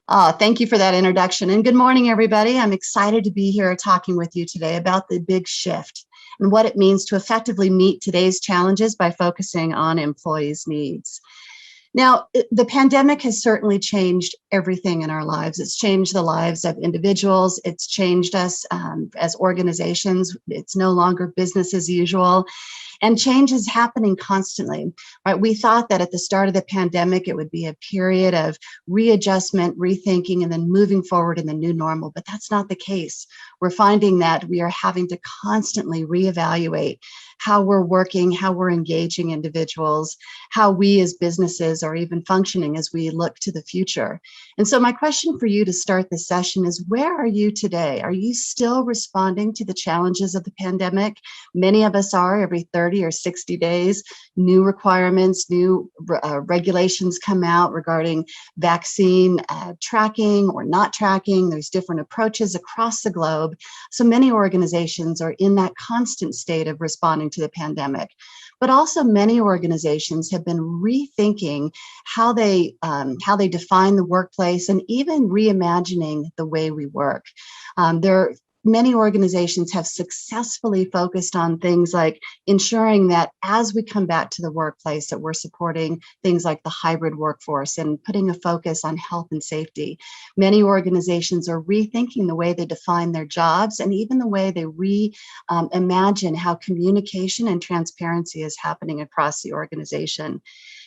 Thank you for that introduction. And good morning, everybody. I'm excited to be here talking with you today about the big shift and what it means to effectively meet today's challenges by focusing on employees' needs. Now, the pandemic has certainly changed everything in our lives. It's changed the lives of individuals. It's changed us as organizations. It's no longer business as usual. And change is happening constantly, right? We thought that at the start of the pandemic, it would be a period of readjustment, rethinking, and then moving forward in the new normal, but that's not the case. We're finding that we are having to constantly reevaluate how we're working, how we're engaging individuals, how we as businesses are even functioning as we look to the future. And so my question for you to start this session is, where are you today? Are you still responding to the challenges of the pandemic? Many of us are. Every 30 or 60 days, new requirements, new regulations come out regarding vaccine tracking or not tracking. There's different approaches across the globe. So many organizations are in that constant state of responding to the pandemic. But also many organizations have been rethinking how they define the workplace and even reimagining the way we work. Many organizations have successfully focused on things like ensuring that as we come back to the workplace, that we're supporting things like the hybrid workforce and putting a focus on health and safety. Many organizations are rethinking the way they define their jobs and even the way they reimagine how communication and transparency is happening across the organization.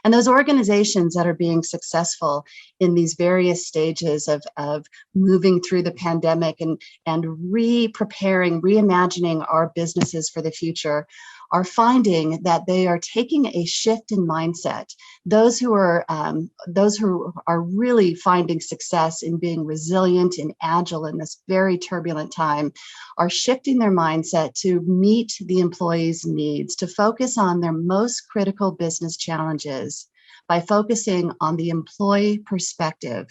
And those organizations that are being successful in these various stages of moving through the pandemic and re-preparing, reimagining our businesses for the future are finding that they are taking a shift in mindset. Those who are really finding success in being resilient and agile in this very turbulent time are shifting their mindset to meet the employees' needs, to focus on their most critical business challenges by focusing on the employee perspective.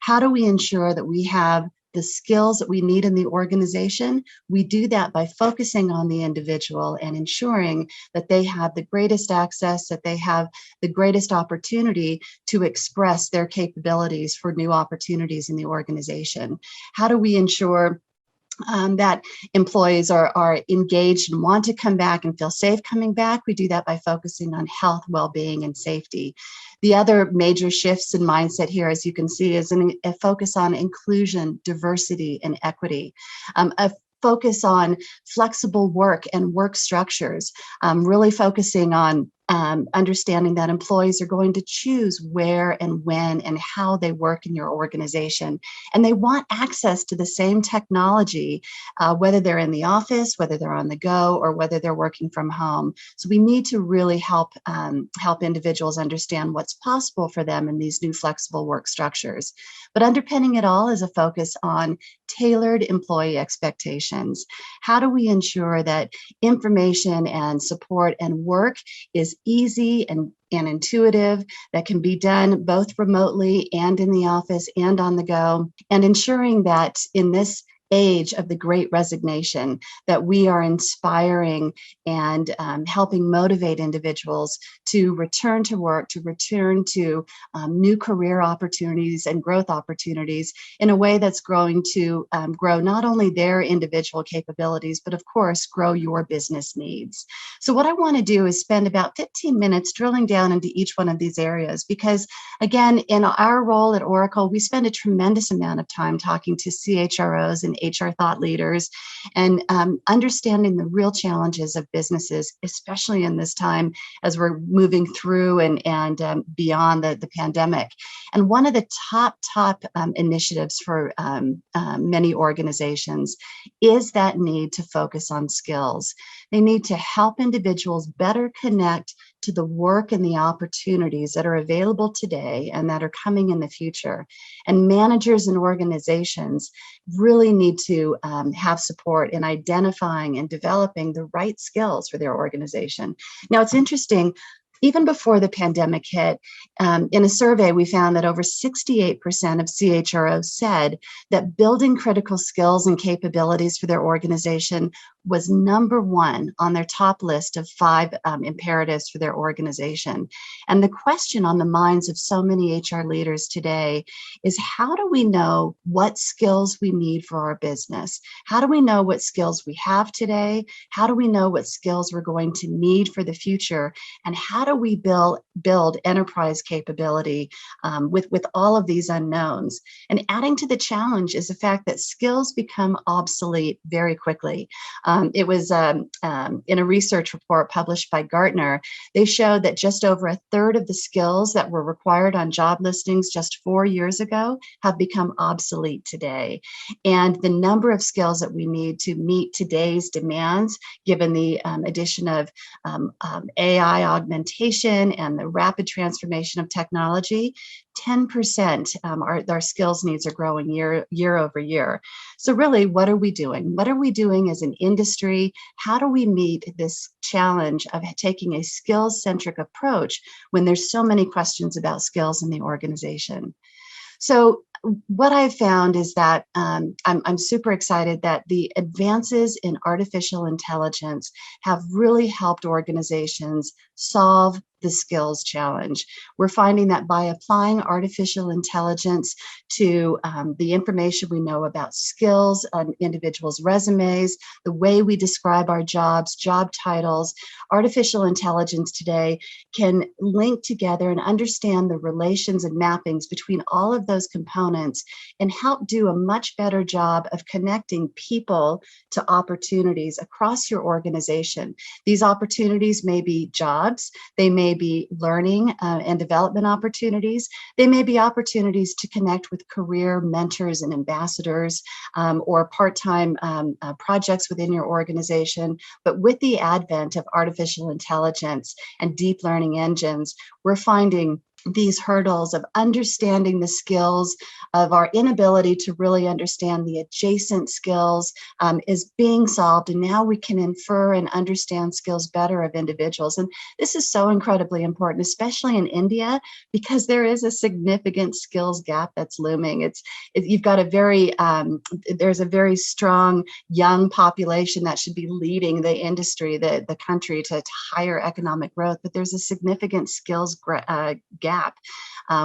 How do we ensure that we have the skills that we need in the organization? We do that by focusing on the individual and ensuring that they have the greatest access, that they have the greatest opportunity to express their capabilities for new opportunities in the organization. How do we ensure that employees are engaged and want to come back and feel safe coming back? We do that by focusing on health, well-being, and safety. The other major shifts in mindset here, as you can see, is a focus on inclusion, diversity, and equity. A focus on flexible work and work structures, really focusing on understanding that employees are going to choose where and when and how they work in your organization. And they want access to the same technology, whether they're in the office, whether they're on the go, or whether they're working from home. So we need to really help individuals understand what's possible for them in these new flexible work structures. But underpinning it all is a focus on tailored employee expectations. How do we ensure that information and support and work is easy and intuitive, that can be done both remotely and in the office and on the go, and ensuring that in this age of the Great Resignation, that we are inspiring and helping motivate individuals to return to work, to return to new career opportunities and growth opportunities in a way that's going to grow not only their individual capabilities, but of course, grow your business needs. So what I want to do is spend about 15 minutes drilling down into each one of these areas, because again, in our role at Oracle, we spend a tremendous amount of time talking to CHROs and HR thought leaders and understanding the real challenges of businesses, especially in this time as we're moving through and beyond the pandemic. And one of the top initiatives for many organizations is that need to focus on skills. They need to help individuals better connect to the work and the opportunities that are available today and that are coming in the future. And managers and organizations really need to have support in identifying and developing the right skills for their organization. Now, it's interesting. Even before the pandemic hit, in a survey, we found that over 68% of CHROs said that building critical skills and capabilities for their organization was #1 on their top list of 5 imperatives for their organization. And the question on the minds of so many HR leaders today is, how do we know what skills we need for our business? How do we know what skills we have today? How do we know what skills we're going to need for the future? And how do we build enterprise capability with all of these unknowns? And adding to the challenge is the fact that skills become obsolete very quickly. It was in a research report published by Gartner. They showed that just over a third of the skills that were required on job listings just 4 years ago have become obsolete today. And the number of skills that we need to meet today's demands, given the addition of AI augmentation and the rapid transformation of technology, 10% our skills needs are growing year over year. So really, what are we doing? What are we doing as an industry? How do we meet this challenge of taking a skills-centric approach when there's so many questions about skills in the organization? So what I've found is that I'm super excited that the advances in artificial intelligence have really helped organizations solve the skills challenge. We're finding that by applying artificial intelligence to the information we know about skills on individuals' resumes, the way we describe our jobs, job titles, artificial intelligence today can link together and understand the relations and mappings between all of those components and help do a much better job of connecting people to opportunities across your organization. These opportunities may be jobs, they may be learning and development opportunities, they may be opportunities to connect with career mentors and ambassadors or part-time projects within your organization. But with the advent of artificial intelligence and deep learning engines, we're finding these hurdles of understanding the skills, of our inability to really understand the adjacent skills is being solved. And now we can infer and understand skills better of individuals. And this is so incredibly important, especially in India, because there is a significant skills gap that's looming. You've got there's a very strong young population that should be leading the industry, the country to higher economic growth, but there's a significant skills gap.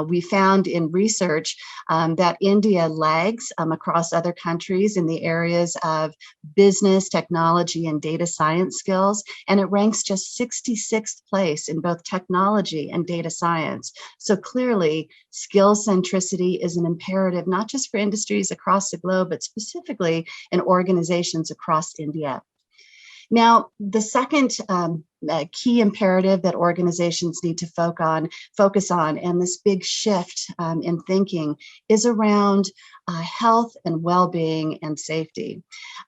We found in research that India lags across other countries in the areas of business, technology, and data science skills, and it ranks just 66th place in both technology and data science. So clearly, skill centricity is an imperative, not just for industries across the globe, but specifically in organizations across India. Now, the second key imperative that organizations need to focus on, and this big shift in thinking, is around health and well-being and safety.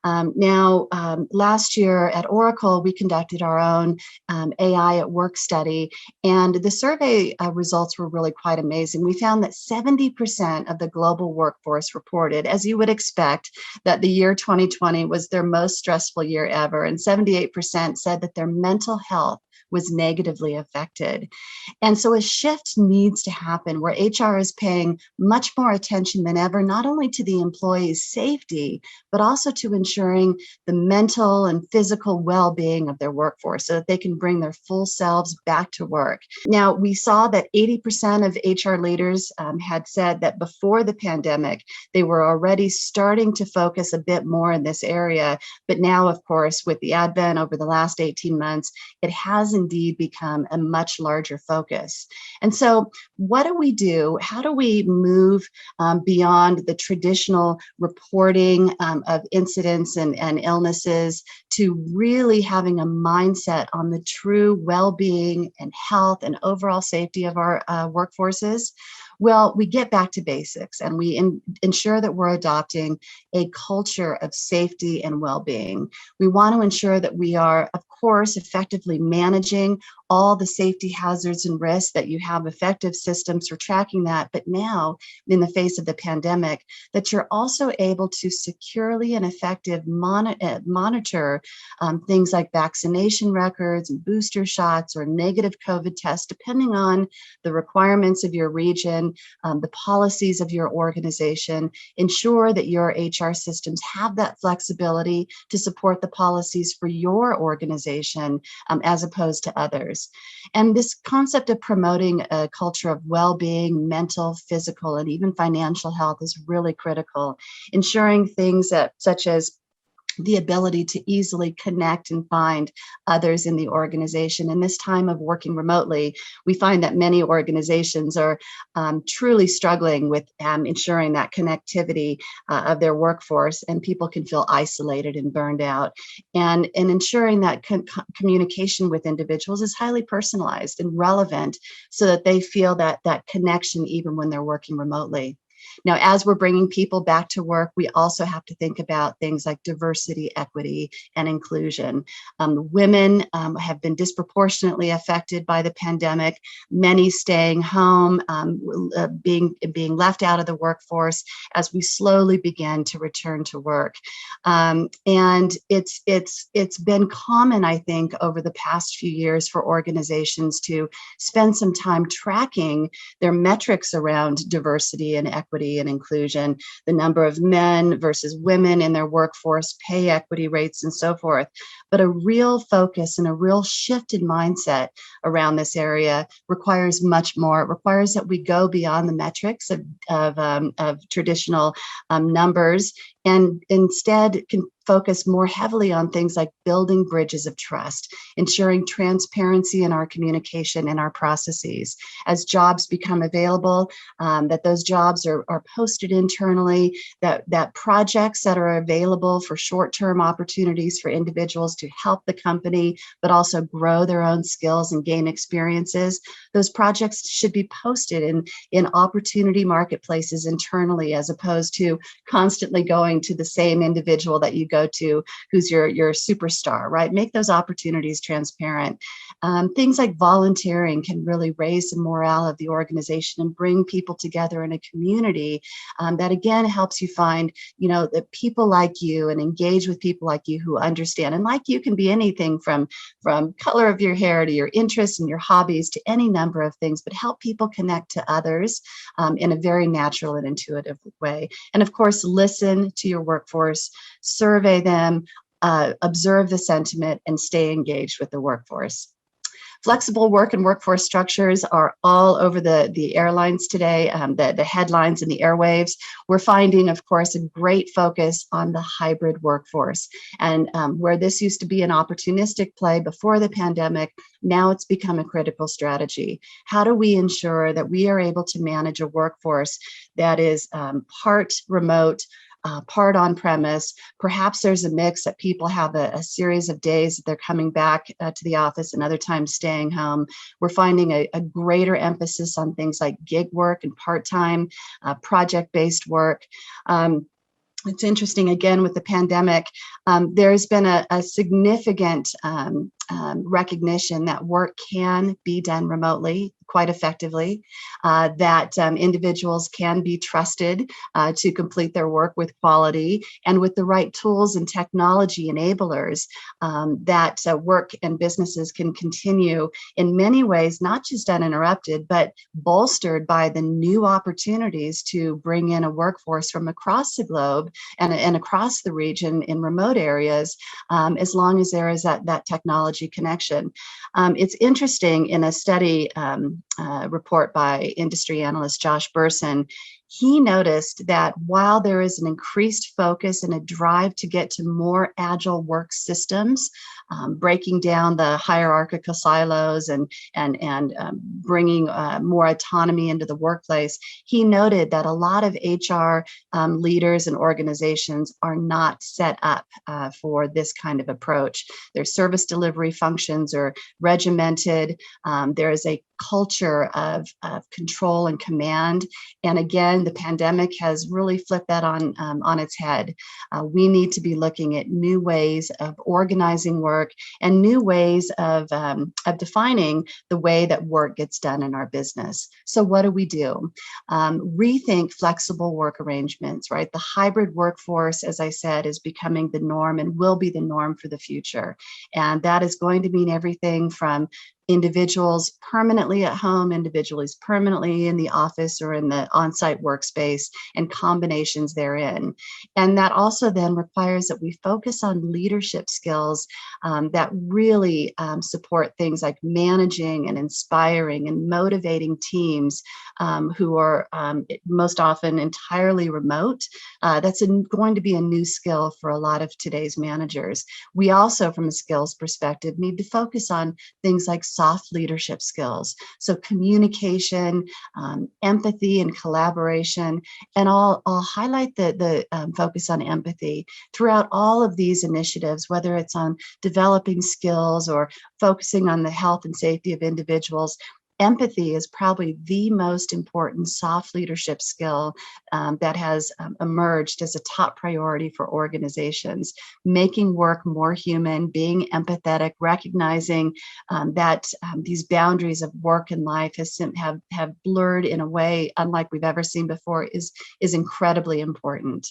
Last year at Oracle, we conducted our own AI at Work study, and the survey results were really quite amazing. We found that 70% of the global workforce reported, as you would expect, that the year 2020 was their most stressful year ever, and 78% said that their mental health was negatively affected. And so a shift needs to happen where HR is paying much more attention than ever, not only to the employee's safety, but also to ensuring the mental and physical well-being of their workforce so that they can bring their full selves back to work. Now, we saw that 80% of HR leaders had said that before the pandemic, they were already starting to focus a bit more in this area. But now, of course, with the advent over the last 18 months, it has indeed become a much larger focus. And so what do we do? How do we move beyond the traditional reporting of incidents and illnesses to really having a mindset on the true well-being and health and overall safety of our workforces? Well, we get back to basics and we ensure that we're adopting a culture of safety and well-being. We want to ensure that we are, of course, effectively managing all the safety hazards and risks, that you have effective systems for tracking that. But now, in the face of the pandemic, that you're also able to securely and effective monitor things like vaccination records and booster shots or negative COVID tests, depending on the requirements of your region, the policies of your organization. Ensure that your HR systems have that flexibility to support the policies for your organization as opposed to others. And this concept of promoting a culture of well-being, mental, physical, and even financial health is really critical. Ensuring things such as the ability to easily connect and find others in the organization. In this time of working remotely, we find that many organizations are truly struggling with ensuring that connectivity of their workforce, and people can feel isolated and burned out. And ensuring that communication with individuals is highly personalized and relevant so that they feel that connection even when they're working remotely. Now, as we're bringing people back to work, we also have to think about things like diversity, equity, and inclusion. Women have been disproportionately affected by the pandemic, many staying home, being left out of the workforce as we slowly begin to return to work. And it's been common, I think, over the past few years for organizations to spend some time tracking their metrics around diversity and equity and inclusion, the number of men versus women in their workforce, pay equity rates, and so forth. But a real focus and a real shift in mindset around this area requires much more. It requires that we go beyond the metrics of traditional numbers, and instead can focus more heavily on things like building bridges of trust, ensuring transparency in our communication and our processes. As jobs become available, that those jobs are posted internally, that projects that are available for short-term opportunities for individuals to help the company, but also grow their own skills and gain experiences, those projects should be posted in opportunity marketplaces internally, as opposed to constantly going to the same individual that you go to who's your superstar, right? Make those opportunities transparent. Things like volunteering can really raise the morale of the organization and bring people together in a community that again helps you find, the people like you and engage with people like you who understand. And like you can be anything from color of your hair to your interests and your hobbies to any number of things, but help people connect to others in a very natural and intuitive way. And of course, listen to your workforce, survey them, observe the sentiment, and stay engaged with the workforce. Flexible work and workforce structures are all over the airlines today, the headlines and the airwaves. We're finding, of course, a great focus on the hybrid workforce. And where this used to be an opportunistic play before the pandemic, now it's become a critical strategy. How do we ensure that we are able to manage a workforce that is part remote, part on premise? Perhaps there's a mix that people have a series of days that they're coming back to the office and other times staying home. We're finding a greater emphasis on things like gig work and part-time, project-based work. It's interesting, again, with the pandemic, there's been a significant recognition that work can be done remotely quite effectively, that individuals can be trusted to complete their work with quality and with the right tools and technology enablers, that work and businesses can continue in many ways, not just uninterrupted, but bolstered by the new opportunities to bring in a workforce from across the globe and across the region in remote areas, as long as there is that technology connection. It's interesting, in a study report by industry analyst Josh Burson, he noticed that while there is an increased focus and a drive to get to more agile work systems, breaking down the hierarchical silos and bringing more autonomy into the workplace, he noted that a lot of HR leaders and organizations are not set up for this kind of approach. Their service delivery functions are regimented. There is a culture of control and command. And again, the pandemic has really flipped that on its head. We need to be looking at new ways of organizing work, work, and new ways of defining the way that work gets done in our business. So what do? Rethink flexible work arrangements, right? The hybrid workforce, as I said, is becoming the norm and will be the norm for the future. And that is going to mean everything from individuals permanently at home, individuals permanently in the office or in the on-site workspace, and combinations therein. And that also then requires that we focus on leadership skills that really support things like managing and inspiring and motivating teams who are most often entirely remote. That's going to be a new skill for a lot of today's managers. We also, from a skills perspective, need to focus on things like soft leadership skills. So communication, empathy and collaboration, and I'll highlight the focus on empathy throughout all of these initiatives, whether it's on developing skills or focusing on the health and safety of individuals. Empathy is probably the most important soft leadership skill that has emerged as a top priority for organizations. Making work more human, being empathetic, recognizing that these boundaries of work and life have blurred in a way unlike we've ever seen before is incredibly important.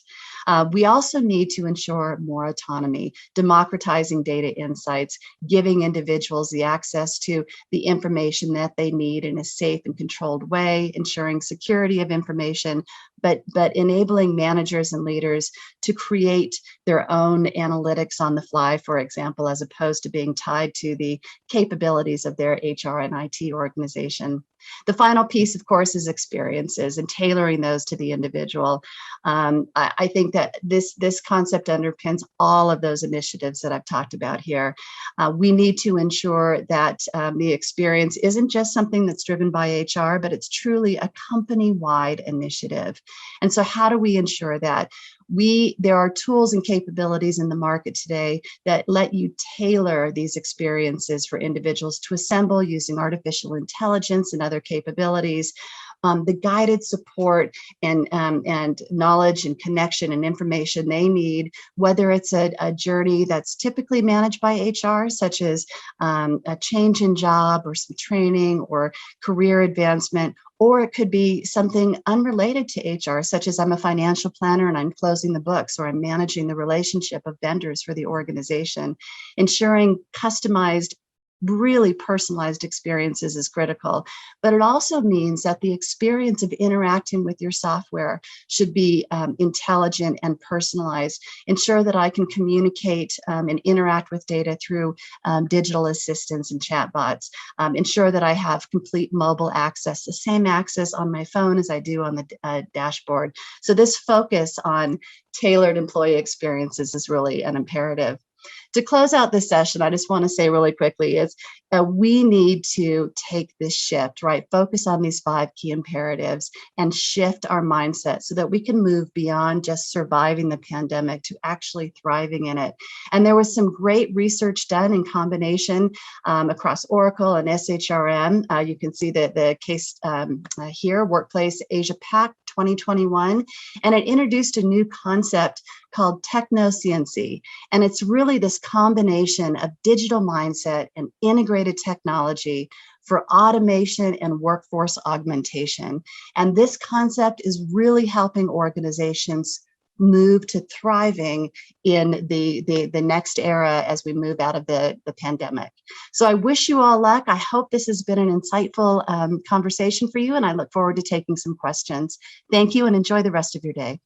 We also need to ensure more autonomy, democratizing data insights, giving individuals the access to the information that they need in a safe and controlled way, ensuring security of information, but enabling managers and leaders to create their own analytics on the fly, for example, as opposed to being tied to the capabilities of their HR and IT organization. The final piece, of course, is experiences and tailoring those to the individual. I think that this concept underpins all of those initiatives that I've talked about here. We need to ensure that the experience isn't just something that's driven by HR, but it's truly a company-wide initiative. And so how do we ensure that? There are tools and capabilities in the market today that let you tailor these experiences for individuals to assemble using artificial intelligence and other capabilities. The guided support and knowledge and connection and information they need, whether it's a journey that's typically managed by HR, such as a change in job or some training or career advancement, or it could be something unrelated to HR, such as I'm a financial planner and I'm closing the books, or I'm managing the relationship of vendors for the organization. Ensuring customized, really personalized experiences is critical, but it also means that the experience of interacting with your software should be intelligent and personalized. Ensure that I can communicate and interact with data through digital assistants and chatbots. Ensure that I have complete mobile access, the same access on my phone as I do on the dashboard. So this focus on tailored employee experiences is really an imperative. To close out this session, I just want to say really quickly is we need to take this shift, right? Focus on these 5 key imperatives and shift our mindset so that we can move beyond just surviving the pandemic to actually thriving in it. And there was some great research done in combination across Oracle and SHRM. You can see the case here, Workplace Asia Pac 2021, and it introduced a new concept called techno-CNC. And it's really this combination of digital mindset and integrated technology for automation and workforce augmentation. And this concept is really helping organizations move to thriving in the next era as we move out of the pandemic. So I wish you all luck. I hope this has been an insightful conversation for you, and I look forward to taking some questions. Thank you and enjoy the rest of your day.